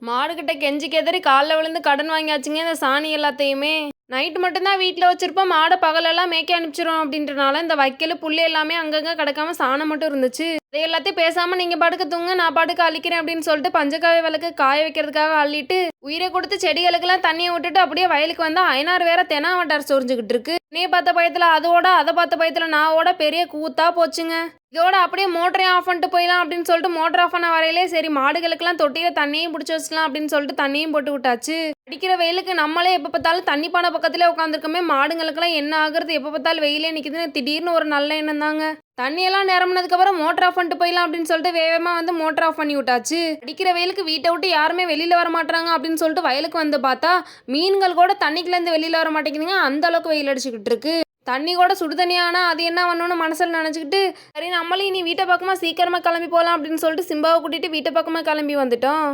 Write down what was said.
மாடுகிட்ட கெஞ்சி கெதறி காலில் விழுந்து கடன் வாங்கியாச்சுங்க இந்த சாணி எல்லாத்தையுமே. நைட்டு மட்டும்தான் வீட்டில் வச்சிருப்போம், மாடை பகலெல்லாம் மேய்க்க அனுப்பிச்சிரும் அப்படின்றனால இந்த வைக்கல் புல் எல்லாமே அங்கங்கே கிடக்காம சாணம் மட்டும் இருந்துச்சு. அதை எல்லாத்தையும் பேசாமல் நீங்கள் பாட்டுக்கு தூங்க, நான் பாட்டுக்கு அழிக்கிறேன் அப்படின்னு சொல்லிட்டு பஞ்சக்காய விளக்கு காய வைக்கிறதுக்காக அள்ளிட்டு உயிரை கொடுத்து செடிகளுக்கெல்லாம் தண்ணியை விட்டுட்டு அப்படியே வயலுக்கு வந்தால் ஐநாறு வேற தெனாவட்டார் சொரிஞ்சுக்கிட்டு இருக்கு. நீ பார்த்த பயத்தில் அதோட, அதை பார்த்த பயத்தில் நாவோட பெரிய கூத்தா போச்சுங்க. இதோட அப்படியே மோட்டரையும் ஆஃப் பண்ணிட்டு போயிடலாம் அப்படின்னு சொல்லிட்டு மோட்டர் ஆஃப் பண்ண வரையிலே சரி மாடுகளுக்கெல்லாம் தொட்டியில் தண்ணியும் பிடிச்சி வச்சுக்கலாம் அப்படின்னு சொல்லிட்டு தண்ணியும் போட்டு விட்டாச்சு. அடிக்கிற வெயிலுக்கு நம்மளே எப்போ பார்த்தாலும் தண்ணி பானை பக்கத்திலே உட்காந்துருக்கோமே, மாடுங்களுக்கெல்லாம் என்ன ஆகுறது, எப்போ பார்த்தாலும் வெயிலே நிற்கிதுன்னு திடீர்னு ஒரு நல்ல எண்ணம் தாங்க. தண்ணியெல்லாம் நிரம்பினதுக்கப்புறம் மோட்டர் ஆஃப் பண்ணிட்டு போயிடலாம் அப்படின்னு சொல்லிட்டு வேகமாக வந்து மோட்டர் ஆஃப் பண்ணி விட்டாச்சு. அடிக்கிற வெயிலுக்கு வீட்டை விட்டு யாருமே வெளியில் வர மாட்டாங்க அப்படின்னு சொல்லிட்டு வயலுக்கு வந்து பார்த்தா மீன்கள் கூட தண்ணிக்குலேருந்து வெளியில் வர மாட்டேங்குதுங்க, அந்த அளவுக்கு வெயில் அடிச்சுக்கிட்டு இருக்கு. தண்ணி கூட சுடு தண்ணியானா அது என்ன பண்ணணும்னு மனசில் நினச்சிக்கிட்டு சரி நம்மளும் இனி வீட்டை பக்கமாக சீக்கிரமாக கிளம்பி போகலாம் அப்படின்னு சொல்லிட்டு சிம்பாவை கூட்டிகிட்டு வீட்டை பக்கமாக கிளம்பி வந்துட்டோம்.